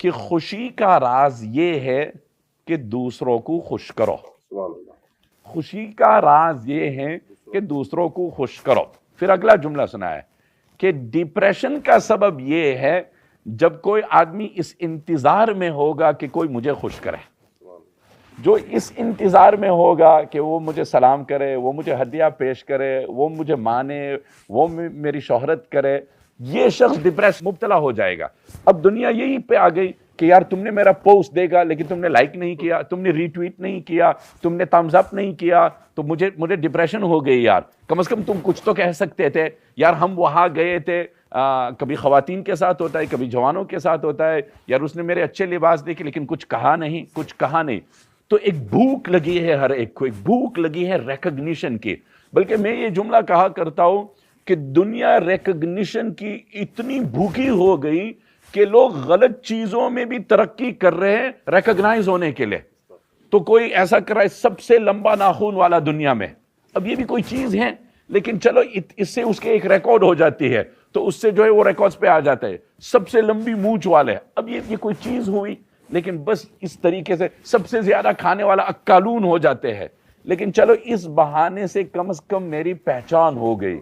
کہ خوشی کا راز یہ ہے کہ دوسروں کو خوش کرو. خوشی کا راز یہ ہے کہ دوسروں کو خوش کرو. پھر اگلا جملہ سنا ہے کہ ڈپریشن کا سبب یہ ہے جب کوئی آدمی اس انتظار میں ہوگا کہ کوئی مجھے خوش کرے. جو اس انتظار میں ہوگا کہ وہ مجھے سلام کرے، وہ مجھے ہدیہ پیش کرے، وہ مجھے مانے، وہ میری شہرت کرے، یہ شخص ڈپریس مبتلا ہو جائے گا. اب دنیا یہی پہ آ گئی کہ یار تم نے میرا پوسٹ دیکھا لیکن تم نے لائک نہیں کیا، تم نے ری ٹویٹ نہیں کیا، تم نے تھمز اپ نہیں کیا، تو مجھے ڈپریشن ہو گئی. یار کم از کم تم کچھ تو کہہ سکتے تھے. یار ہم وہاں گئے تھے، کبھی خواتین کے ساتھ ہوتا ہے، کبھی جوانوں کے ساتھ ہوتا ہے، یار اس نے میرے اچھے لباس دیکھے لیکن کچھ کہا نہیں. تو ایک بھوک لگی ہے ہر ایک کو، ایک بھوک لگی ہے ریکگنیشن کی. بلکہ میں یہ جملہ کہا کرتا ہوں کہ دنیا ریکگنیشن کی اتنی بھوکی ہو گئی کہ لوگ غلط چیزوں میں بھی ترقی کر رہے ہیں ریکگنائز ہونے کے لیے. تو کوئی ایسا کر رہا ہے سب سے لمبا ناخن والا دنیا میں. اب یہ بھی کوئی چیز ہے لیکن چلو اس سے اس کے ایک ریکارڈ ہو جاتی ہے، تو اس سے جو ہے وہ ریکارڈز پہ آ جاتا ہے. سب سے لمبی مونچھ والے، اب یہ کوئی چیز ہوئی، لیکن بس اس طریقے سے سب سے زیادہ کھانے والا اکالون ہو جاتے ہیں. لیکن چلو اس بہانے سے کم از کم میری پہچان ہو گئی.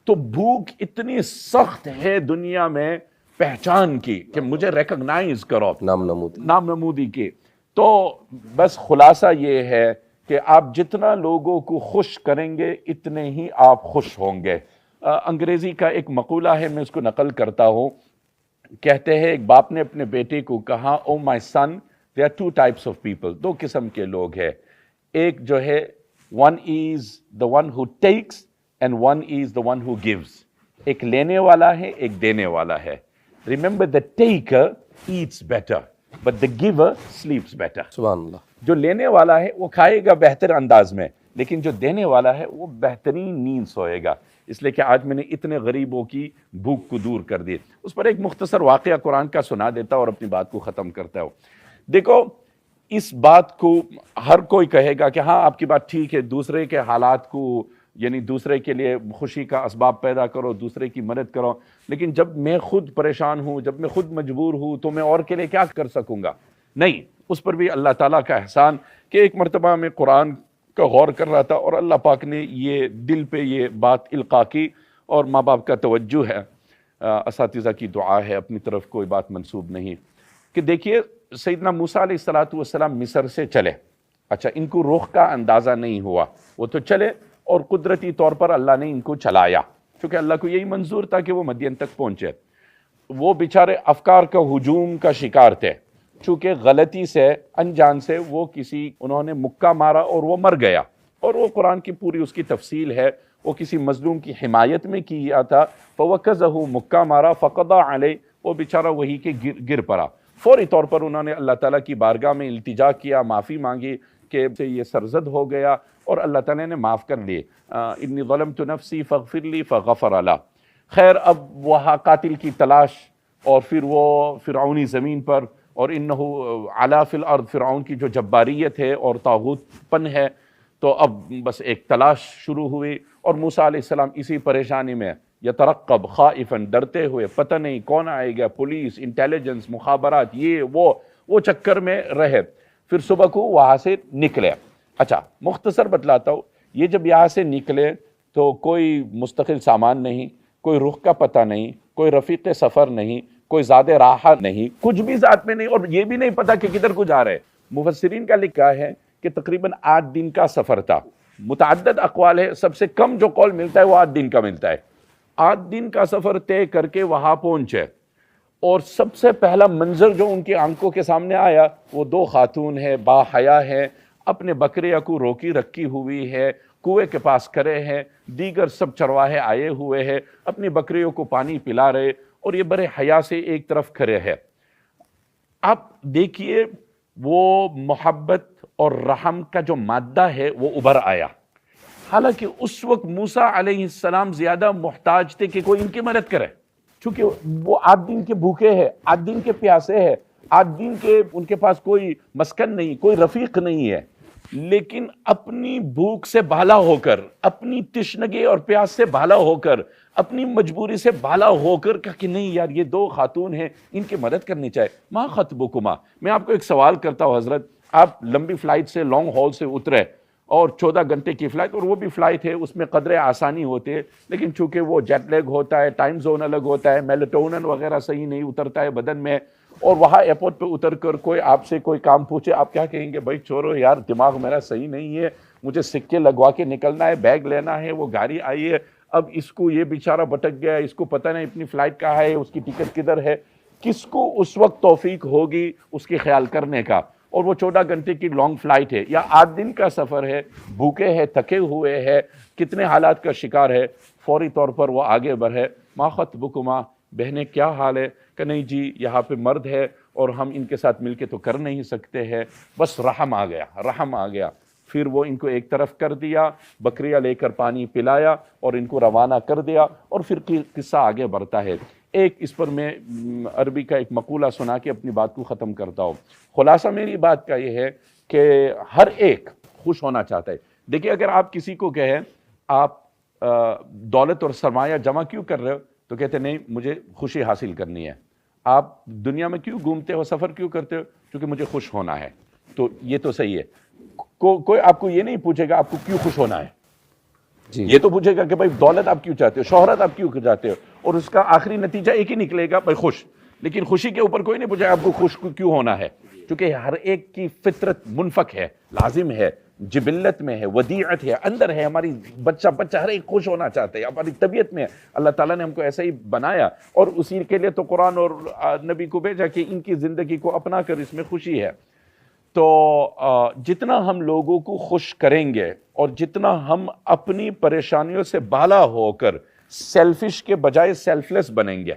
تو بھوک اتنی سخت ہے دنیا میں پہچان کی کہ مجھے ریکگنائز کرو، نام نمودی کی. تو بس خلاصہ یہ ہے کہ آپ جتنا لوگوں کو خوش کریں گے اتنے ہی آپ خوش ہوں گے. انگریزی کا ایک مقولہ ہے، میں اس کو نقل کرتا ہوں. کہتے ہیں ایک باپ نے اپنے بیٹے کو کہا، او مائی سن، there are two types of people، دو قسم کے لوگ ہیں. ایک جو ہے one is the one who takes and one is the one who gives. ایک لینے والا ہے، ایک دینے والا ہے. Remember the taker eats better but the giver sleeps better. سبحان اللہ. جو لینے والا ہے وہ کھائے گا بہتر انداز میں، لیکن جو دینے والا ہے وہ بہترین نیند سوئے گا. اس لیے کہ آج میں نے اتنے غریبوں کی بھوک کو دور کر دی. اس پر ایک مختصر واقعہ قرآن کا سنا دیتا اور اپنی بات کو ختم کرتا ہوں. دیکھو اس بات کو ہر کوئی کہے گا کہ ہاں آپ کی بات ٹھیک ہے، دوسرے کے حالات کو یعنی دوسرے کے لیے خوشی کا اسباب پیدا کرو، دوسرے کی مدد کرو. لیکن جب میں خود پریشان ہوں، جب میں خود مجبور ہوں، تو میں اور کے لیے کیا کر سکوں گا؟ نہیں. اس پر بھی اللہ تعالیٰ کا احسان کہ ایک مرتبہ میں قرآن کا غور کر رہا تھا اور اللہ پاک نے یہ دل پہ یہ بات القا کی، اور ماں باپ کا توجہ ہے، اساتذہ کی دعا ہے، اپنی طرف کوئی بات منسوب نہیں. کہ دیکھیے سیدنا موسیٰ علیہ السلام مصر سے چلے. اچھا، ان کو رخ کا اندازہ نہیں ہوا، وہ تو چلے اور قدرتی طور پر اللہ نے ان کو چلایا، کیونکہ اللہ کو یہی منظور تھا کہ وہ مدین تک پہنچے. وہ بیچارے افکار کا ہجوم کا شکار تھے، چونکہ غلطی سے انجان سے انہوں نے مکہ مارا اور وہ مر گیا. اور وہ قرآن کی پوری اس کی تفصیل ہے. وہ کسی مظلوم کی حمایت میں کیا تھا، فوکزہ مکہ مارا فقضى علیہ، وہ بیچارہ وہی کے گر پڑا. فوری طور پر انہوں نے اللہ تعالیٰ کی بارگاہ میں التجا کیا، معافی مانگی کہ یہ سرزد ہو گیا، اور اللہ تعالیٰ نے معاف کر لیے. انی ظلمت نفسی فاغفر لی فغفر لی. خیر، اب وہاں قاتل کی تلاش، اور پھر وہ فرعونی زمین پر، اور انہو علا فی الارض، فرعون کی جو جباریت ہے اور طاغوت پن ہے. تو اب بس ایک تلاش شروع ہوئی، اور موسیٰ علیہ السلام اسی پریشانی میں یترقب خائفاً، ڈرتے ہوئے، پتہ نہیں کون آئے گا، پولیس، انٹیلیجنس، مخابرات، یہ وہ چکر میں رہے. پھر صبح کو وہاں سے نکلے. اچھا، مختصر بتلاتا ہوں. یہ جب یہاں سے نکلے تو کوئی مستقل سامان نہیں، کوئی رخ کا پتہ نہیں، کوئی رفیق سفر نہیں، کوئی زیادہ راہ نہیں، کچھ بھی ذات میں نہیں، اور یہ بھی نہیں پتا کہ کدھر کو جا رہے. مفسرین کا لکھا ہے کہ تقریباً 8 دن کا سفر تھا. متعدد اقوال ہے، سب سے کم جو قول ملتا ہے وہ 8 دن کا ملتا ہے. 8 دن کا سفر طے کر کے وہاں پہنچے، اور سب سے پہلا منظر جو ان کی آنکھوں کے سامنے آیا وہ 2 خاتون ہیں، با حیا ہیں، اپنے بکریاں کو روکی رکھی ہوئی ہے، کنویں کے پاس کھڑے ہیں، دیگر سب چرواہے آئے ہوئے ہیں، اپنی بکریوں کو پانی پلا رہے، اور یہ بڑے حیا سے ایک طرف کھڑے ہیں. آپ دیکھیے وہ محبت اور رحم کا جو مادہ ہے وہ ابھر آیا. حالانکہ اس وقت موسیٰ علیہ السلام زیادہ محتاج تھے کہ کوئی ان کی مدد کرے، چونکہ وہ 8 دن کے بھوکے ہیں، 8 دن کے پیاسے ہیں، 8 دن کے ان کے پاس کوئی مسکن نہیں، کوئی رفیق نہیں ہے. لیکن اپنی بھوک سے بالا ہو کر، اپنی تشنگی اور پیاس سے بالا ہو کر، اپنی مجبوری سے بالا ہو کر کہا کہ نہیں یار یہ دو خاتون ہیں، ان کی مدد کرنی چاہیے. ما خطبکما، میں آپ کو ایک سوال کرتا ہوں حضرت، آپ لمبی فلائٹ سے، لانگ ہال سے اترے اور 14 گھنٹے کی فلائٹ، اور وہ بھی فلائٹ ہے اس میں قدرے آسانی ہوتے ہیں، لیکن چونکہ وہ جیٹ لیگ ہوتا ہے، ٹائم زون الگ ہوتا ہے، میلیٹونن وغیرہ صحیح نہیں اترتا ہے بدن میں، اور وہاں ایئرپورٹ پہ اتر کر کوئی آپ سے کوئی کام پوچھے، آپ کیا کہیں گے؟ بھائی چھوڑو یار، دماغ میرا صحیح نہیں ہے، مجھے سکے لگوا کے نکلنا ہے، بیگ لینا ہے، وہ گاڑی آئی ہے، اب اس کو یہ بیچارہ بھٹک گیا، اس کو پتہ نہیں اپنی فلائٹ کہاں ہے، اس کی ٹکٹ کدھر ہے. کس کو اس وقت توفیق ہوگی اس کے خیال کرنے کا؟ اور وہ 14 گھنٹے کی لانگ فلائٹ ہے یا 8 دن کا سفر ہے، بھوکے ہے، تھکے ہوئے ہے، کتنے حالات کا شکار ہے، فوری طور پر وہ آگے بڑھے. ما خطبکما، بہنیں کیا حال ہے؟ کہ نہیں جی یہاں پہ مرد ہے اور ہم ان کے ساتھ مل کے تو کر نہیں سکتے ہیں، بس رحم آ گیا، رحم آ گیا. پھر وہ ان کو ایک طرف کر دیا، بکریاں لے کر پانی پلایا اور ان کو روانہ کر دیا، اور پھر قصہ آگے بڑھتا ہے. ایک اس پر میں عربی کا ایک مقولہ سنا کے اپنی بات کو ختم کرتا ہوں. خلاصہ میری بات کا یہ ہے کہ ہر ایک خوش ہونا چاہتا ہے. دیکھیں اگر آپ کسی کو کہیں آپ دولت اور سرمایہ جمع کیوں کر رہے ہو، تو کہتے نہیں مجھے خوشی حاصل کرنی ہے. آپ دنیا میں کیوں گھومتے ہو، سفر کیوں کرتے ہو؟ کیونکہ مجھے خوش ہونا ہے. تو یہ تو صحیح ہے. کوئی آپ کو یہ نہیں پوچھے گا آپ کو کیوں خوش ہونا ہے، جی یہ تو پوچھے گا کہ بھائی دولت آپ کیوں چاہتے ہو، شہرت آپ کیوں چاہتے ہو، اور اس کا آخری نتیجہ ایک ہی نکلے گا، بھائی خوش. لیکن خوشی کے اوپر کوئی نہیں پوچھے گا آپ کو خوش کیوں ہونا ہے، کیونکہ ہر ایک کی فطرت منفک ہے، لازم ہے، جبلت میں ہے، ودیعت ہے، اندر ہے. ہماری بچہ ہر ایک خوش ہونا چاہتا ہے، ہماری طبیعت میں ہے. اللہ تعالیٰ نے ہم کو ایسا ہی بنایا، اور اسی کے لیے تو قرآن اور نبی کو بھیجا کہ ان کی زندگی کو اپنا کر اس میں خوشی ہے. تو جتنا ہم لوگوں کو خوش کریں گے اور جتنا ہم اپنی پریشانیوں سے بالا ہو کر سیلفش کے بجائے سیلفلیس بنیں گے،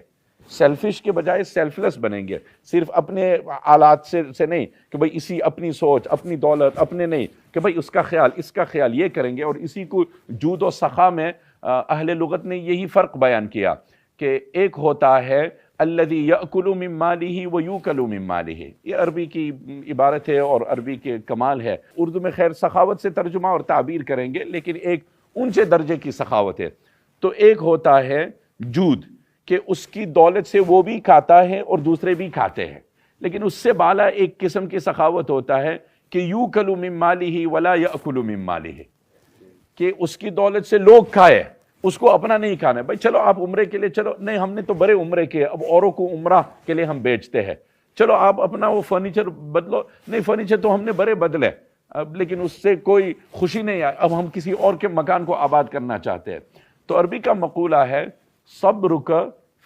سیلفش کے بجائے سیلفلیس بنیں گے، صرف اپنے آلات سے نہیں کہ بھئی اسی اپنی سوچ، اپنی دولت، اپنے نہیں کہ بھئی اس کا خیال، اس کا خیال، یہ کریں گے. اور اسی کو جود و سخا میں اہل لغت نے یہی فرق بیان کیا کہ ایک ہوتا ہے الذی یأکل من مالہ ویوکل من مالہ. یہ عربی کی عبارت ہے اور عربی کے کمال ہے. اردو میں خیر سخاوت سے ترجمہ اور تعبیر کریں گے، لیکن ایک اونچے درجے کی سخاوت ہے. تو ایک ہوتا ہے جود، کہ اس کی دولت سے وہ بھی کھاتا ہے اور دوسرے بھی کھاتے ہیں. لیکن اس سے بالا ایک قسم کی سخاوت ہوتا ہے کہ یوکل من مالہ ولا یأکل من مالہ، کہ اس کی دولت سے لوگ کھائے، اس کو اپنا نہیں کھانا ہے. بھائی چلو آپ عمرے کے لیے چلو، نہیں ہم نے تو بڑے عمرے کیے، اب اوروں کو عمرہ کے لیے ہم بیچتے ہیں. چلو آپ اپنا وہ فرنیچر بدلو، نہیں فرنیچر تو ہم نے بڑے بدلے، اب لیکن اس سے کوئی خوشی نہیں آئی، اب ہم کسی اور کے مکان کو آباد کرنا چاہتے ہیں. تو عربی کا مقولہ ہے صبرک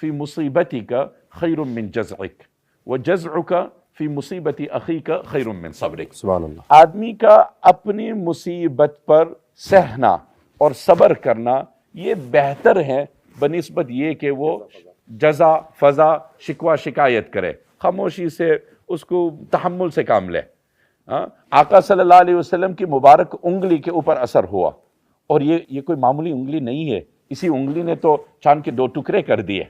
فی مصیبتک خیر من جزعک وجزعک فی مصیبت اخیک خیر من صبرک. سبحان اللہ. آدمی کا اپنی مصیبت پر سہنا اور صبر کرنا یہ بہتر ہے بنسبت یہ کہ وہ جزا فضا شکوہ شکایت کرے. خاموشی سے اس کو تحمل سے کام لے. آقا صلی اللہ علیہ وسلم کی مبارک انگلی کے اوپر اثر ہوا، اور یہ کوئی معمولی انگلی نہیں ہے، اسی انگلی نے تو چاند کے 2 ٹکڑے کر دیے.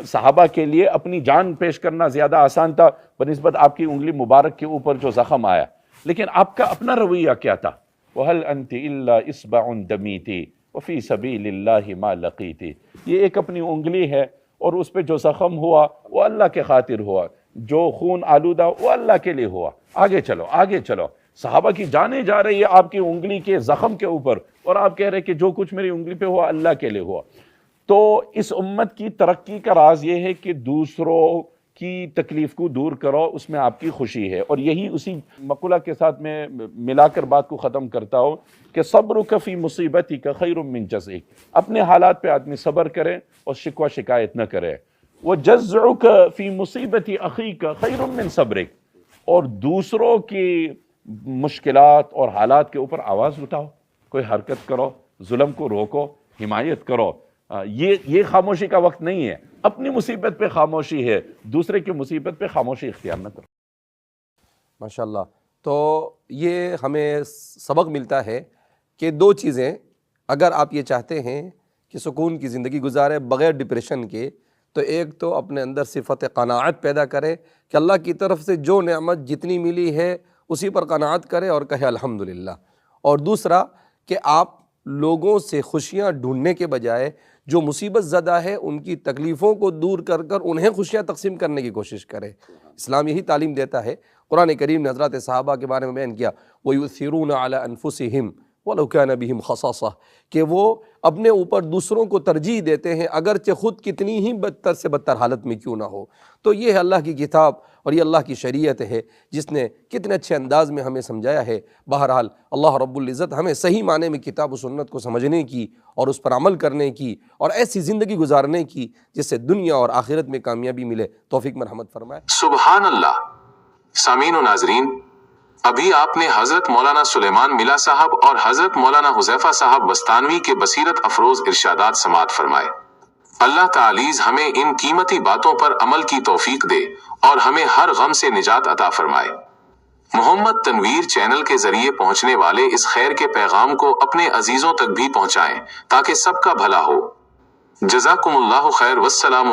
صحابہ کے لیے اپنی جان پیش کرنا زیادہ آسان تھا بنسبت آپ کی انگلی مبارک کے اوپر جو زخم آیا. لیکن آپ کا اپنا رویہ کیا تھا؟ وَهَلْ أَنْتِ إِلَّا إِصْبَعٌ دَمِيتِ وَفِي سَبِيلِ اللَّهِ مَا لَقِيتِ. یہ ایک اپنی انگلی ہے، اور اس پہ جو زخم ہوا وہ اللہ کے خاطر ہوا، جو خون آلودہ وہ اللہ کے لیے ہوا. آگے چلو، آگے چلو. صحابہ کی جانیں جا رہی ہے آپ کی انگلی کے زخم کے اوپر، اور آپ کہہ رہے کہ جو کچھ میری انگلی پہ ہوا اللہ کے لیے ہوا. تو اس امت کی ترقی کا راز یہ ہے کہ دوسروں کی تکلیف کو دور کرو، اس میں آپ کی خوشی ہے. اور یہی اسی مقولہ کے ساتھ میں ملا کر بات کو ختم کرتا ہوں کہ صبرک فی مصیبتک خیر من جزعک. اپنے حالات پہ آدمی صبر کرے اور شکوہ شکایت نہ کرے. وجزعک فی مصیبت اخیک خیر من صبرک. اور دوسروں کی مشکلات اور حالات کے اوپر آواز اٹھاؤ، کوئی حرکت کرو، ظلم کو روکو، حمایت کرو. یہ خاموشی کا وقت نہیں ہے. اپنی مصیبت پہ خاموشی ہے، دوسرے کی مصیبت پہ خاموشی اختیار نہ کرو. ماشاءاللہ. تو یہ ہمیں سبق ملتا ہے کہ 2 چیزیں اگر آپ یہ چاہتے ہیں کہ سکون کی زندگی گزارے بغیر ڈپریشن کے، تو ایک تو اپنے اندر صفت قناعت پیدا کرے کہ اللہ کی طرف سے جو نعمت جتنی ملی ہے اسی پر قناعت کرے اور کہے الحمدللہ۔ اور دوسرا کہ آپ لوگوں سے خوشیاں ڈھونڈنے کے بجائے جو مصیبت زدہ ہے ان کی تکلیفوں کو دور کر کر انہیں خوشیاں تقسیم کرنے کی کوشش کرے۔ اسلام یہی تعلیم دیتا ہے۔ قرآن کریم نے حضرات صحابہ کے بارے میں بیان کیا وَيُؤْثِرُونَ عَلَىٰ أَنفُسِهِمْ وَلَوْ كَانَ بِهِمْ خَصَاصَةٌ، کہ وہ اپنے اوپر دوسروں کو ترجیح دیتے ہیں اگرچہ خود کتنی ہی بدتر سے بدتر حالت میں کیوں نہ ہو۔ تو یہ ہے اللہ کی کتاب اور یہ اللہ کی شریعت ہے جس نے کتنے اچھے انداز میں ہمیں سمجھایا ہے۔ بہرحال اللہ رب العزت ہمیں صحیح معنی میں کتاب و سنت کو سمجھنے کی اور اس پر عمل کرنے کی اور ایسی زندگی گزارنے کی جس سے دنیا اور آخرت میں کامیابی ملے، توفیق مرحمت فرمائے۔ سبحان اللہ۔ سامعین و ناظرین، ابھی آپ نے حضرت مولانا سلیمان ملا صاحب اور حضرت مولانا حذیفہ صاحب وستانوی کے بصیرت افروز ارشادات سماعت فرمائے۔ اللہ تعالیٰ ہمیں ان قیمتی باتوں پر عمل کی توفیق دے اور ہمیں ہر غم سے نجات عطا فرمائے۔ محمد تنویر چینل کے ذریعے پہنچنے والے اس خیر کے پیغام کو اپنے عزیزوں تک بھی پہنچائیں تاکہ سب کا بھلا ہو۔ جزاکم اللہ خیر، والسلام